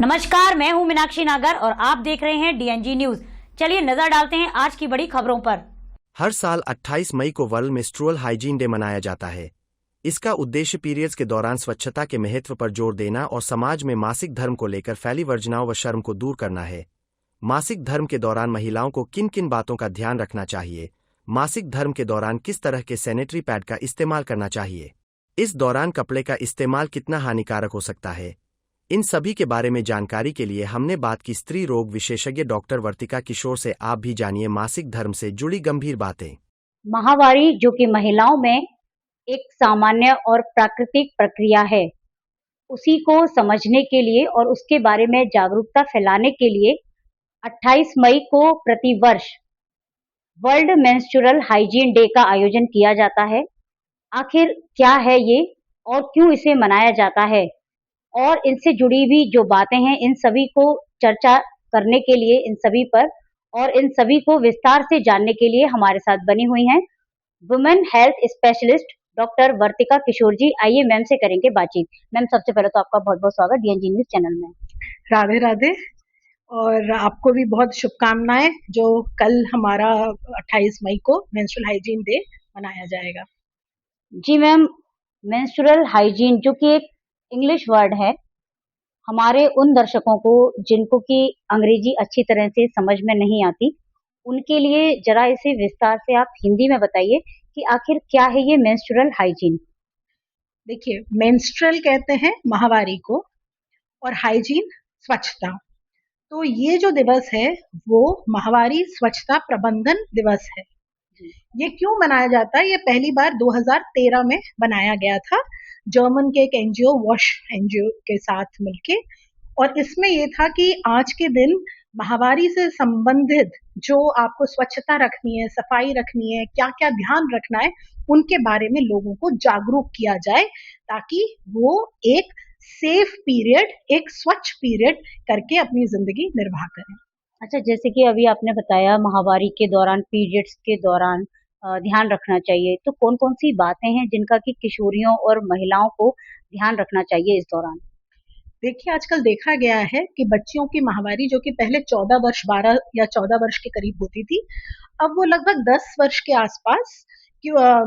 नमस्कार, मैं हूं मीनाक्षी नागर और आप देख रहे हैं डीएनजी न्यूज। चलिए नजर डालते हैं आज की बड़ी खबरों पर। हर साल 28 मई को वर्ल्ड मेंस्ट्रुअल हाइजीन डे मनाया जाता है। इसका उद्देश्य पीरियड्स के दौरान स्वच्छता के महत्व पर जोर देना और समाज में मासिक धर्म को लेकर फैली वर्जनाओं व शर्म को दूर करना है। मासिक धर्म के दौरान महिलाओं को किन किन बातों का ध्यान रखना चाहिए, मासिक धर्म के दौरान किस तरह के सैनिटरी पैड का इस्तेमाल करना चाहिए, इस दौरान कपड़े का इस्तेमाल कितना हानिकारक हो सकता है, इन सभी के बारे में जानकारी के लिए हमने बात की स्त्री रोग विशेषज्ञ डॉक्टर वर्तिका किशोर से। आप भी जानिए मासिक धर्म से जुड़ी गंभीर बातें। माहवारी जो कि महिलाओं में एक सामान्य और प्राकृतिक प्रक्रिया है, उसी को समझने के लिए और उसके बारे में जागरूकता फैलाने के लिए 28 मई को प्रतिवर्ष वर्ल्ड मेंस्ट्रुअल हाइजीन डे का आयोजन किया जाता है। आखिर क्या है ये और क्यों इसे मनाया जाता है, और इनसे जुड़ी भी जो बातें हैं, इन सभी को चर्चा करने के लिए इन सभी पर और इन सभी को विस्तार से जानने के लिए हमारे साथ बनी हुई हैं वुमेन हेल्थ स्पेशलिस्ट डॉक्टर वर्तिका किशोर जी। आइए मैम से करेंगे बातचीत। मैम, सबसे पहले तो आपका बहुत बहुत स्वागत डीएनजी न्यूज चैनल में। राधे राधे। और आपको भी बहुत शुभकामनाएं जो कल हमारा 28 मई को मेंस्ट्रुअल हाइजीन डे मनाया जाएगा। जी मैम, मेंस्ट्रुअल हाइजीन जो कि एक इंग्लिश वर्ड है, हमारे उन दर्शकों को जिनको कि अंग्रेजी अच्छी तरह से समझ में नहीं आती, उनके लिए जरा इसे विस्तार से आप हिंदी में बताइए कि आखिर क्या है ये मेंस्ट्रुअल हाइजीन। देखिए, मेंस्ट्रुअल कहते हैं माहवारी को और हाइजीन स्वच्छता। तो ये जो दिवस है वो माहवारी स्वच्छता प्रबंधन दिवस है। ये क्यों मनाया जाता है? ये पहली बार 2013 में बनाया गया था जर्मन के एक एनजीओ वॉश एनजीओ के साथ मिलके, और इसमें ये था कि आज के दिन माहवारी से संबंधित जो आपको स्वच्छता रखनी है, सफाई रखनी है, क्या क्या ध्यान रखना है, उनके बारे में लोगों को जागरूक किया जाए ताकि वो एक सेफ पीरियड, एक स्वच्छ पीरियड करके अपनी जिंदगी निर्वाह करें। अच्छा, जैसे कि अभी आपने बताया माहवारी के दौरान, पीरियड्स के दौरान ध्यान रखना चाहिए, तो कौन कौन सी बातें हैं जिनका कि किशोरियों और महिलाओं को ध्यान रखना चाहिए इस दौरान? देखिए, आजकल देखा गया है कि बच्चियों की माहवारी जो कि पहले 14 वर्ष 12 या 14 वर्ष के करीब होती थी, अब वो लगभग 10 वर्ष के आसपास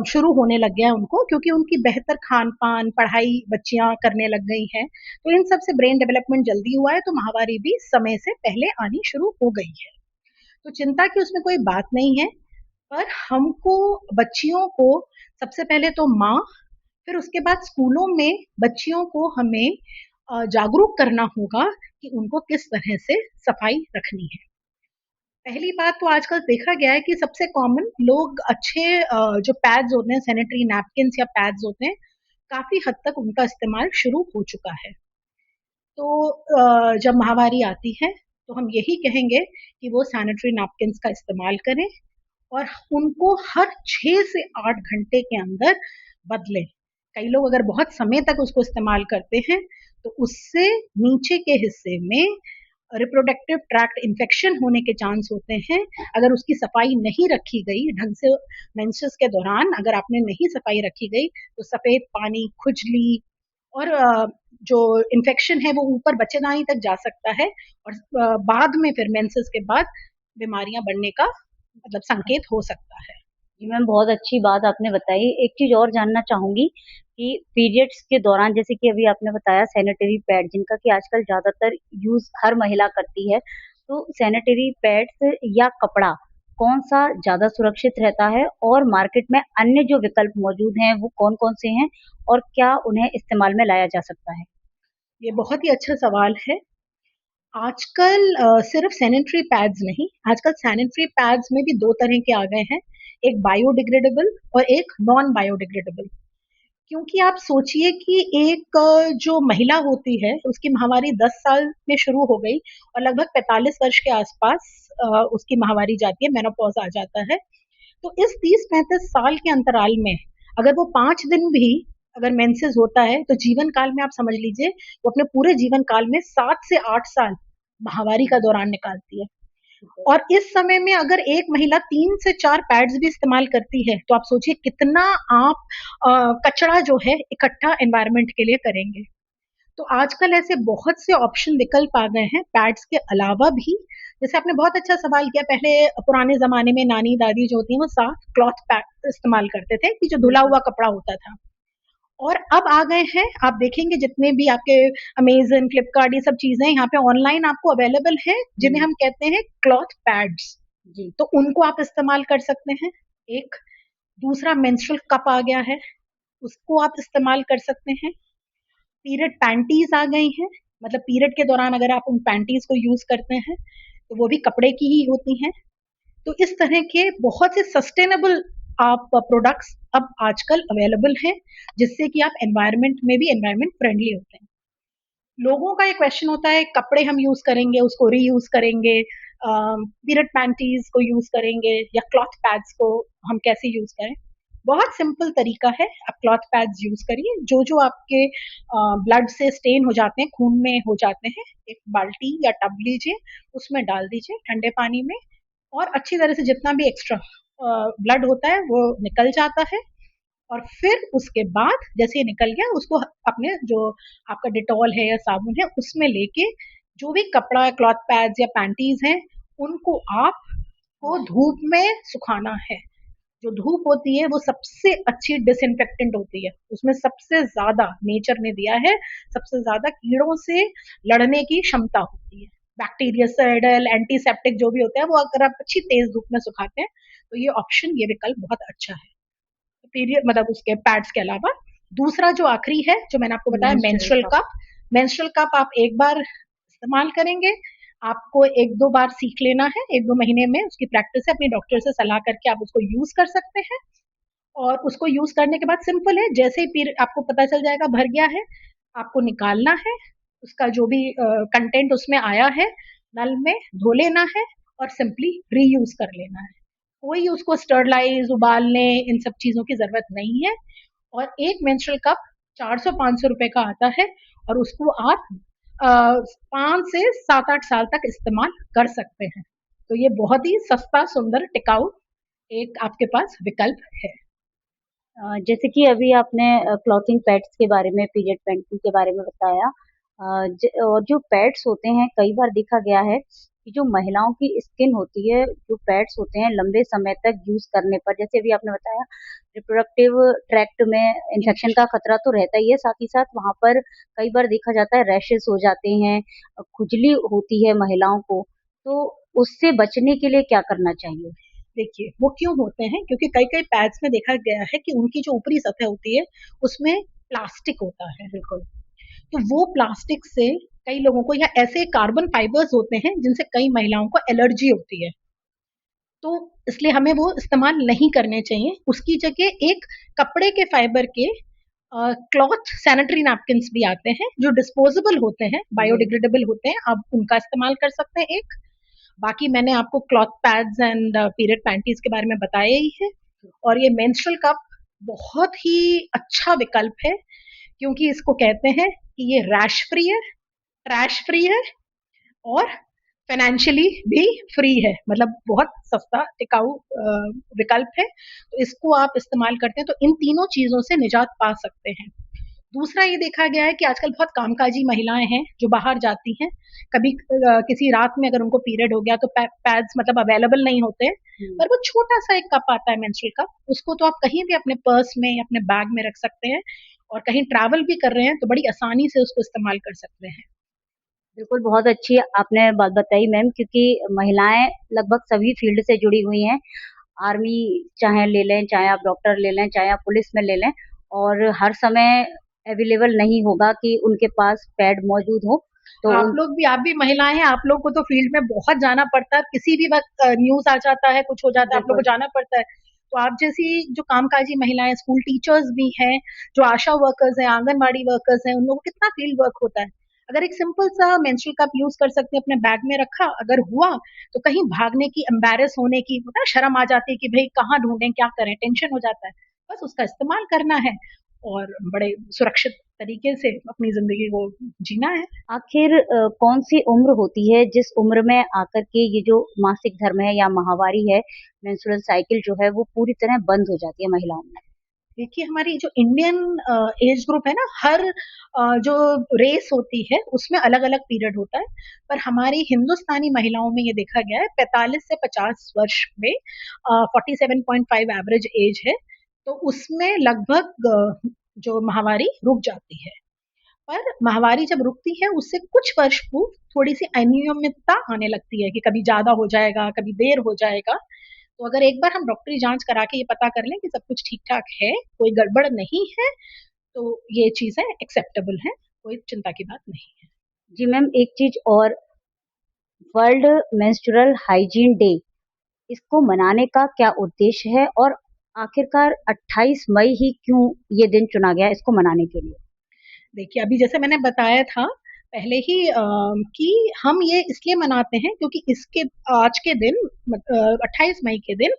शुरू होने लग गया है उनको, क्योंकि उनकी बेहतर खान पान, पढ़ाई बच्चियां करने लग गई हैं, तो इन सब से ब्रेन डेवलपमेंट जल्दी हुआ है, तो माहवारी भी समय से पहले आनी शुरू हो गई है। तो चिंता की उसमें कोई बात नहीं है, पर हमको बच्चियों को सबसे पहले तो माँ, फिर उसके बाद स्कूलों में बच्चियों को हमें जागरूक करना होगा कि उनको किस तरह से सफाई रखनी है। पहली बात तो आजकल देखा गया है कि सबसे कॉमन लोग अच्छे जो पैड्स होते हैं, सैनिटरी नैपकिन्स या पैड्स होते हैं, काफी हद तक उनका इस्तेमाल शुरू हो चुका है। तो जब माहवारी आती है तो हम यही कहेंगे कि वो सैनिटरी नैपकिन्स का इस्तेमाल करें और उनको हर 6 से 8 घंटे के अंदर बदलें। कई लोग अगर बहुत समय तक उसको इस्तेमाल करते हैं तो उससे नीचे के हिस्से में रिप्रोडक्टिव ट्रैक्ट इन्फेक्शन होने के चांस होते हैं। अगर उसकी सफाई नहीं रखी गई ढंग से, मेंसेस के दौरान अगर आपने नहीं सफाई रखी गई तो सफेद पानी, खुजली और जो इन्फेक्शन है वो ऊपर बच्चेदानी तक जा सकता है, और बाद में फिर मेंसेस के बाद बीमारियां बढ़ने का मतलब संकेत हो सकता है। जी मैम, बहुत अच्छी बात आपने बताई। एक चीज और जानना चाहूंगी कि पीरियड्स के दौरान, जैसे कि अभी आपने बताया सैनिटरी पैड जिनका कि आजकल ज्यादातर यूज हर महिला करती है, तो सैनिटरी पैड्स या कपड़ा कौन सा ज्यादा सुरक्षित रहता है, और मार्केट में अन्य जो विकल्प मौजूद हैं वो कौन कौन से हैं, और क्या उन्हें इस्तेमाल में लाया जा सकता है? ये बहुत ही अच्छा सवाल है। आजकल सिर्फ सैनिटरी पैड्स नहीं, आजकल सैनिटरी पैड्स में भी 2 तरह के आ गए हैं, एक बायोडिग्रेडेबल और एक नॉन बायोडिग्रेडेबल। क्योंकि आप सोचिए कि एक जो महिला होती है उसकी माहवारी 10 साल में शुरू हो गई और लगभग 45 वर्ष के आसपास उसकी माहवारी जाती है, मेनोपॉज आ जाता है। तो इस 30-35 साल के अंतराल में अगर वो 5 दिन भी अगर मेंसेस होता है तो जीवन काल में आप समझ लीजिए वो अपने पूरे जीवन काल में 7 से 8 साल माहवारी का दौरान निकालती है। और इस समय में अगर एक महिला 3 से 4 पैड्स भी इस्तेमाल करती है तो आप सोचिए कितना आप कचरा जो है इकट्ठा एनवायरनमेंट के लिए करेंगे। तो आजकल ऐसे बहुत से ऑप्शन विकल्प आ गए हैं पैड्स के अलावा भी। जैसे आपने बहुत अच्छा सवाल किया, पहले पुराने ज़माने में नानी दादी जो होती हैं वो साफ क्लॉथ पैड इस्तेमाल करते थे कि जो धुला हुआ कपड़ा होता था। और अब आ गए हैं, आप देखेंगे जितने भी आपके अमेज़न, फ्लिपकार्ट ये सब चीज़ें यहाँ पे ऑनलाइन आपको अवेलेबल हैं, जिन्हें हम कहते हैं क्लॉथ पैड्स। जी। तो उनको आप इस्तेमाल कर सकते हैं, एक। दूसरा मेंस्ट्रुअल कप आ गया है, उसको आप इस्तेमाल कर सकते हैं। पीरियड पैंटीज आ गई हैं, मतलब पीरियड के दौरान अगर आप उन पैंटीज को यूज करते हैं तो वो भी कपड़े की ही होती हैं। तो इस तरह के बहुत से सस्टेनेबल आप प्रोडक्ट्स अब आजकल अवेलेबल हैं, जिससे कि आप एनवायरनमेंट में भी एनवायरनमेंट फ्रेंडली होते हैं। लोगों का ये क्वेश्चन होता है, कपड़े हम यूज करेंगे उसको रीयूज करेंगे, पीरियड पैंटीज को यूज करेंगे या क्लॉथ पैड्स को हम कैसे यूज करें। बहुत सिंपल तरीका है, आप क्लॉथ पैड्स यूज करिए। जो जो आपके ब्लड से स्टेन हो जाते हैं, खून में हो जाते हैं, एक बाल्टी या टब लीजिए, उसमें डाल दीजिए ठंडे पानी में, और अच्छी तरह से जितना भी एक्स्ट्रा ब्लड होता है वो निकल जाता है। और फिर उसके बाद जैसे ये निकल गया, उसको अपने जो आपका डिटॉल है या साबुन है उसमें लेके जो भी कपड़ा, क्लॉथ पैड्स या पैंटीज हैं, उनको आपको धूप में सुखाना है। जो धूप होती है वो सबसे अच्छी डिसइंफेक्टेंट होती है, उसमें सबसे ज्यादा नेचर ने दिया है, सबसे ज्यादा कीड़ों से लड़ने की क्षमता होती है। बैक्टीरियासाइडल, एंटीसेप्टिक जो भी होता है, वो अगर आप अच्छी तेज धूप में सुखाते हैं तो ये ऑप्शन, ये विकल्प बहुत अच्छा है पीरियड, मतलब उसके पैड्स के अलावा। दूसरा जो आखिरी है, जो मैंने आपको बताया, मेंस्ट्रुअल कप। मेंस्ट्रुअल कप आप एक बार इस्तेमाल करेंगे, आपको एक दो बार सीख लेना है, एक दो महीने में उसकी प्रैक्टिस है, अपने डॉक्टर से सलाह करके आप उसको यूज कर सकते हैं। और उसको यूज करने के बाद सिंपल है, जैसे ही पीरियड आपको पता चल जाएगा भर गया है, आपको निकालना है, उसका जो भी कंटेंट उसमें आया है नल में धो लेना है और सिंपली रीयूज कर लेना है। कोई उसको स्टरलाइज, उबालने, इन सब चीजों की जरूरत नहीं है। और एक मेंस्ट्रुअल कप 400-500 रुपए का आता है, और उसको आप 5 से 7-8 साल तक इस्तेमाल कर सकते हैं। तो ये बहुत ही सस्ता, सुंदर, टिकाऊ एक आपके पास विकल्प है। जैसे कि अभी आपने क्लॉथिंग पैड्स के बारे में, पीरियड पैंटी के बारे में बताया, और जो पैड्स होते हैं, कई बार देखा गया है कि जो महिलाओं की स्किन होती है, जो पैड्स होते हैं लंबे समय तक यूज करने पर, जैसे अभी आपने बताया, रिप्रोडक्टिव ट्रैक्ट में इन्फेक्शन का खतरा तो रहता ही है, साथ ही साथ वहां पर कई बार देखा जाता है रैशेस हो जाते हैं, खुजली होती है महिलाओं को, तो उससे बचने के लिए क्या करना चाहिए? देखिए, वो क्यों होते हैं, क्योंकि कई कई पैड्स में देखा गया है कि उनकी जो ऊपरी सतह होती है उसमें प्लास्टिक होता है। बिल्कुल। तो वो प्लास्टिक से कई लोगों को, या ऐसे कार्बन फाइबर्स होते हैं जिनसे कई महिलाओं को एलर्जी होती है, तो इसलिए हमें वो इस्तेमाल नहीं करने चाहिए। उसकी जगह एक कपड़े के फाइबर के क्लॉथ सैनिटरी नैपकिन भी आते हैं, जो डिस्पोजेबल होते हैं, बायोडिग्रेडेबल होते हैं, आप उनका इस्तेमाल कर सकते हैं, एक। बाकी मैंने आपको cloth pads and period panties के बारे में बताया ही है। और ये मेंस्ट्रुअल कप बहुत ही अच्छा विकल्प है, क्योंकि इसको कहते हैं कि ये रैश फ्री है, ट्रैश फ्री है, और फाइनेंशियली भी फ्री है, मतलब बहुत सस्ता, टिकाऊ विकल्प है। तो इसको आप इस्तेमाल करते हैं तो इन तीनों चीजों से निजात पा सकते हैं। दूसरा ये देखा गया है कि आजकल बहुत कामकाजी महिलाएं हैं जो बाहर जाती हैं, कभी किसी रात में अगर उनको पीरियड हो गया तो पैड्स मतलब अवेलेबल नहीं होते, पर वो छोटा सा एक कप आता है मेंस्ट्रुअल कप, उसको तो आप कहीं भी अपने पर्स में, अपने बैग में रख सकते हैं, और कहीं ट्रैवल भी कर रहे हैं तो बड़ी आसानी से उसको इस्तेमाल कर सकते हैं। बिल्कुल, बहुत अच्छी आपने बात बताई मैम, क्योंकि महिलाएं लगभग सभी फील्ड से जुड़ी हुई हैं। आर्मी चाहे ले लें, चाहे आप डॉक्टर ले लें, चाहे आप पुलिस में ले लें, और हर समय अवेलेबल नहीं होगा कि उनके पास पैड मौजूद हो। तो आप भी महिलाएं हैं, आप लोग को तो फील्ड में बहुत जाना पड़ता है, किसी भी वक्त न्यूज आ जाता है, कुछ हो जाता है, आप लोग को जाना पड़ता है। तो आप जैसी जो कामकाजी महिलाएं, स्कूल टीचर्स भी हैं, जो आशा वर्कर्स हैं, आंगनबाड़ी वर्कर्स हैं, उन लोगों को कितना फील्ड वर्क होता है। अगर एक सिंपल सा मेंस्ट्रुअल कप यूज कर सकते हैं, अपने बैग में रखा, अगर हुआ तो कहीं भागने की, एम्बैरेस होने की, पता है, शर्म आ जाती है कि भाई कहाँ ढूंढें, क्या करें, टेंशन हो जाता है। बस उसका इस्तेमाल करना है और बड़े सुरक्षित तरीके से अपनी जिंदगी को जीना है। आखिर कौन सी उम्र होती है जिस उम्र में आकर के ये जो मासिक धर्म है या माहवारी है, मेंस्ट्रुअल साइकिल जो है, वो पूरी तरह बंद हो जाती है महिलाओं में? देखिए हमारी जो इंडियन एज ग्रुप है ना, हर जो रेस होती है उसमें अलग अलग पीरियड होता है, पर हमारी हिंदुस्तानी महिलाओं में ये देखा गया है 45 से 50 वर्ष में 47.5 एवरेज एज है, तो उसमें लगभग जो माहवारी रुक जाती है। पर माहवारी जब रुकती है उससे कुछ वर्ष पूर्व थोड़ी सी अनियमितता आने लगती है कि कभी ज्यादा हो जाएगा, कभी देर हो जाएगा। तो अगर एक बार हम डॉक्टरी जांच करा के ये पता कर लें कि सब कुछ ठीक ठाक है, कोई गड़बड़ नहीं है, तो ये चीजें एक्सेप्टेबल है, कोई चिंता की बात नहीं है। जी मैम, एक चीज और, वर्ल्ड मेंस्ट्रुअल हाइजीन डे, इसको मनाने का क्या उद्देश्य है और आखिरकार 28 मई ही क्यों ये दिन चुना गया इसको मनाने के लिए? देखिए अभी जैसे मैंने बताया था पहले ही कि हम ये इसलिए मनाते हैं क्योंकि इसके आज के दिन 28 मई के दिन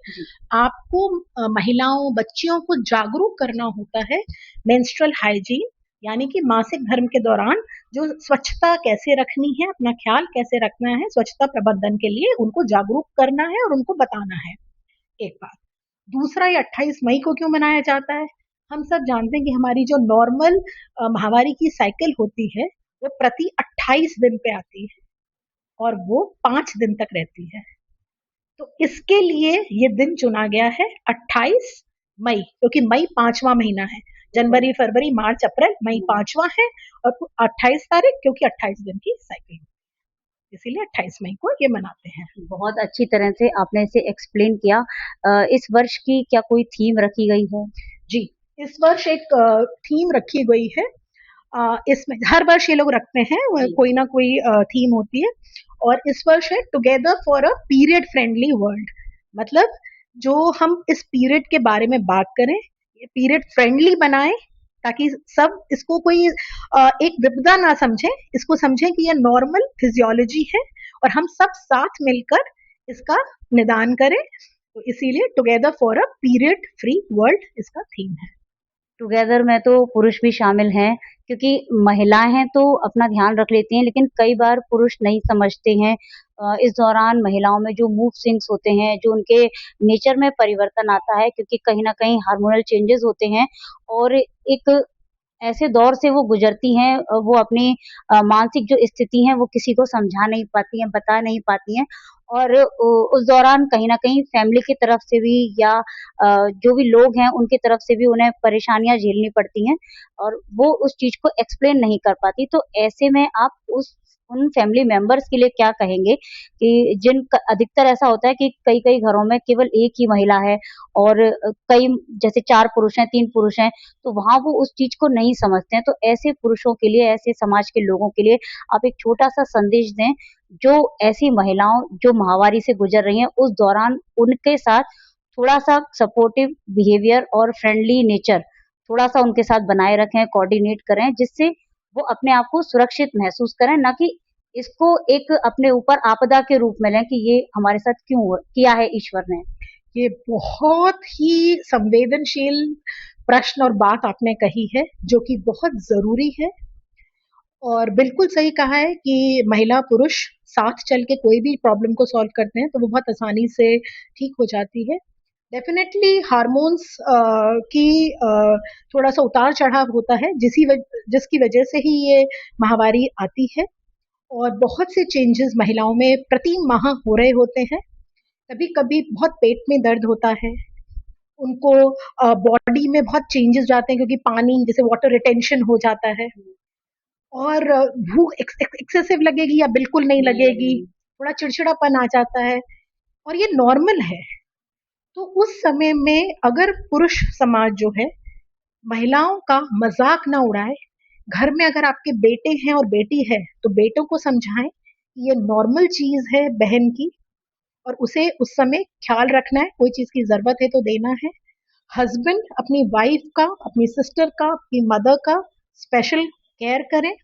आपको महिलाओं बच्चियों को जागरूक करना होता है मेंस्ट्रुअल हाइजीन, यानी कि मासिक धर्म के दौरान जो स्वच्छता कैसे रखनी है, अपना ख्याल कैसे रखना है, स्वच्छता प्रबंधन के लिए उनको जागरूक करना है और उनको बताना है। एक बात। दूसरा, ये 28 मई को क्यों मनाया जाता है? हम सब जानते हैं कि हमारी जो नॉर्मल माहवारी की साइकिल होती है वो प्रति 28 दिन पे आती है और वो 5 दिन तक रहती है। तो इसके लिए ये दिन चुना गया है 28 मई, क्योंकि मई 5वां महीना है। जनवरी, फरवरी, मार्च, अप्रैल, मई 5वां है और 28 तारीख क्योंकि 28 दिन की साइकिल, इसीलिए 28 मई को ये मनाते हैं। बहुत अच्छी तरह से आपने इसे एक्सप्लेन किया। इस वर्ष की क्या कोई थीम रखी गई है? जी, इस वर्ष एक थीम रखी गई है। इसमें हर वर्ष ये लोग रखते हैं, कोई ना कोई थीम होती है, और इस वर्ष है together for a period friendly world. मतलब जो हम इस पीरियड के बारे में बात करें, ये पीरियड फ्रेंडली बनाएं ताकि सब इसको कोई एक विपदा ना समझे, इसको समझें कि ये नॉर्मल फिजियोलॉजी है और हम सब साथ मिलकर इसका निदान करें। तो इसीलिए together for a period free world इसका थीम है। टुगेदर में तो पुरुष भी शामिल हैं, क्योंकि महिलाएं हैं तो अपना ध्यान रख लेती हैं, लेकिन कई बार पुरुष नहीं समझते हैं। इस दौरान महिलाओं में जो मूड स्विंग्स होते हैं, जो उनके नेचर में परिवर्तन आता है, क्योंकि कहीं ना कहीं हार्मोनल चेंजेस होते हैं और एक ऐसे दौर से वो गुजरती हैं, वो अपनी मानसिक जो स्थिति है वो किसी को समझा नहीं पाती हैं, बता नहीं पाती हैं, और उस दौरान कहीं न कहीं फैमिली की तरफ से भी या जो भी लोग हैं उनकी तरफ से भी उन्हें परेशानियाँ झेलनी पड़ती हैं और वो उस चीज़ को एक्सप्लेन नहीं कर पाती। तो ऐसे में आप उन फैमिली मेंबर्स के लिए क्या कहेंगे कि अधिकतर ऐसा होता है कि कई-कई घरों में केवल एक ही महिला है और कई जैसे 4 पुरुष हैं, 3 पुरुष हैं, तो वहाँ वो उस चीज़ को नहीं समझते हैं। तो ऐसे पुरुषों के लिए, ऐसे समाज के लोगों के लिए आप एक छोटा-सा संदेश दें, जो ऐसी महिलाओं जो माहवारी से गुजर रही हैं, उस दौरान उनके साथ थोड़ा-सा सपोर्टिव बिहेवियर और फ्रेंडली नेचर थोड़ा-सा उनके साथ बनाए रखें, कोऑर्डिनेट करें, जिससे वो अपने आप को सुरक्षित महसूस करें, ना कि इसको एक अपने ऊपर आपदा के रूप में लें कि ये हमारे साथ क्यों किया है ईश्वर ने। ये बहुत ही संवेदनशील प्रश्न और बात आपने कही है, जो कि बहुत जरूरी है, और बिल्कुल सही कहा है कि महिला पुरुष साथ चल के कोई भी प्रॉब्लम को सॉल्व करते हैं तो वो बहुत आसानी से ठीक हो जाती है। डेफिनेटली हार्मोन्स की थोड़ा सा उतार चढ़ाव होता है, जिसकी वजह से ही ये माहवारी आती है, और बहुत से चेंजेस महिलाओं में प्रति माह हो रहे होते हैं। कभी कभी बहुत पेट में दर्द होता है, उनको बॉडी में बहुत चेंजेस जाते हैं क्योंकि पानी जैसे वाटर रिटेंशन हो जाता है, और भूख एक्सेसिव लगेगी या बिल्कुल नहीं लगेगी, थोड़ा चिड़चिड़ापन आ जाता है, और ये नॉर्मल है। तो उस समय में अगर पुरुष समाज जो है महिलाओं का मजाक ना उड़ाए, घर में अगर आपके बेटे हैं और बेटी है तो बेटों को समझाएं कि ये नॉर्मल चीज है बहन की, और उसे उस समय ख्याल रखना है, कोई चीज की जरूरत है तो देना है। हस्बैंड अपनी वाइफ का, अपनी सिस्टर का, अपनी मदर का स्पेशल केयर करें।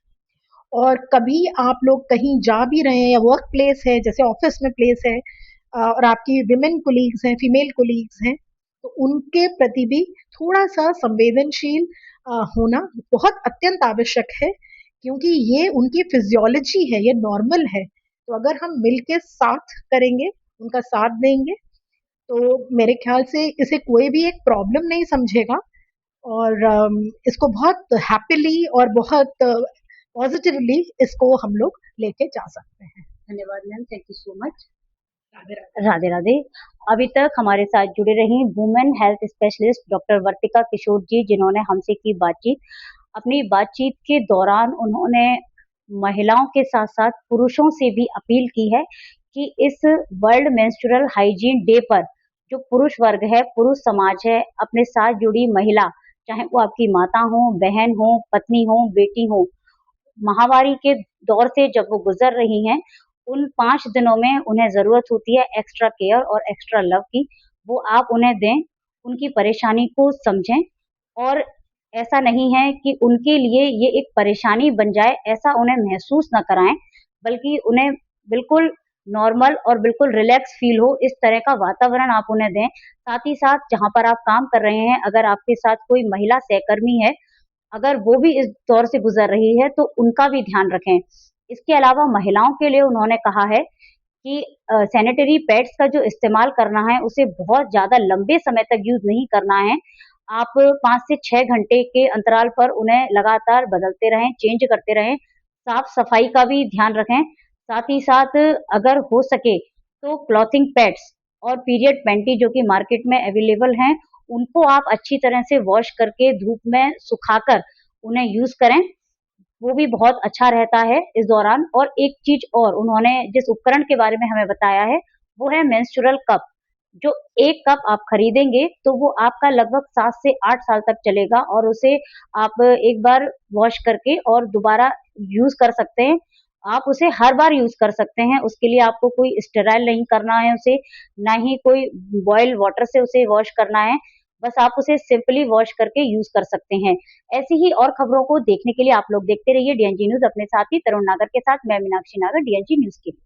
और कभी आप लोग कहीं जा भी रहे हैं या वर्क प्लेस है, जैसे ऑफिस में प्लेस है, और आपकी विमेन कोलीग्स हैं, फीमेल कोलीग्स हैं, तो उनके प्रति भी थोड़ा सा संवेदनशील होना बहुत अत्यंत आवश्यक है, क्योंकि ये उनकी फिजियोलॉजी है, ये नॉर्मल है। तो अगर हम मिलके साथ करेंगे, उनका साथ देंगे, तो मेरे ख्याल से इसे कोई भी एक प्रॉब्लम नहीं समझेगा, और इसको बहुत हैप्पीली और बहुत पॉजिटिवली इसको हम लोग लेके जा सकते हैं। धन्यवाद ma'am, thank you so much. Radhe Radhe. Radhe Radhe. अभी तक हमारे साथ जुड़े रही वुमेन हेल्थ स्पेशलिस्ट डॉक्टर वर्तिका किशोर जी, जिन्होंने हमसे की बातचीत। अपनी बातचीत के दौरान उन्होंने महिलाओं के साथ साथ पुरुषों से भी अपील की है कि इस वर्ल्ड मेंस्ट्रुअल हाइजीन डे पर जो पुरुष वर्ग है, पुरुष समाज है, अपने साथ जुड़ी महिला, चाहे वो आपकी माता हो, बहन हो, पत्नी हो, बेटी हो, महामारी के दौर से जब वो गुजर रही हैं, उन 5 दिनों में उन्हें ज़रूरत होती है एक्स्ट्रा केयर और एक्स्ट्रा लव की, वो आप उन्हें दें, उनकी परेशानी को समझें और ऐसा नहीं है कि उनके लिए ये एक परेशानी बन जाए, ऐसा उन्हें महसूस ना कराएँ, बल्कि उन्हें बिल्कुल नॉर्मल और बिल्कुल रिलैक्स फ़ील हो, इस तरह का वातावरण आप उन्हें दें। साथ ही साथ जहाँ पर आप काम कर रहे हैं, अगर आपके साथ कोई महिला सहकर्मी है, अगर वो भी इस दौर से गुजर रही है तो उनका भी ध्यान रखें। इसके अलावा महिलाओं के लिए उन्होंने कहा है कि सैनिटरी पैड्स का जो इस्तेमाल करना है उसे बहुत ज़्यादा लंबे समय तक यूज़ नहीं करना है। आप 5 से 6 घंटे के अंतराल पर उन्हें लगातार बदलते रहें, चेंज करते रहें। साफ-सफाई का भी ध्यान रखें। साथ ही साथ अगर हो सके तो क्लॉथिंग पैड्स और पीरियड पैंटी जो कि मार्केट में अवेलेबल हैं, उनको आप अच्छी तरह से वॉश करके धूप में सुखाकर उन्हें यूज़ करें। वो भी बहुत अच्छा रहता है इस दौरान। और एक चीज़ और उन्होंने जिस उपकरण के बारे में हमें बताया है, वो है मेंस्ट्रुअल कप। जो 1 कप आप खरीदेंगे तो वो आपका लगभग 7 से 8 साल तक चलेगा और उसे आप एक बार वॉश करके और दोबारा यूज़ कर सकते हैं। आप उसे हर बार यूज़ कर सकते हैं, उसके लिए आपको कोई स्टेराइल नहीं करना है उसे, ना ही कोई बॉइल्ड वाटर से उसे वॉश करना है। बस आप उसे सिंपली वॉश करके यूज़ कर सकते हैं। ऐसी ही और खबरों को देखने के लिए आप लोग देखते रहिए डीएनजी न्यूज़ अपने साथी तरुण नागर के साथ। मैं मीनाक्षी नागर, डीएनजी न्यूज़ के लिए।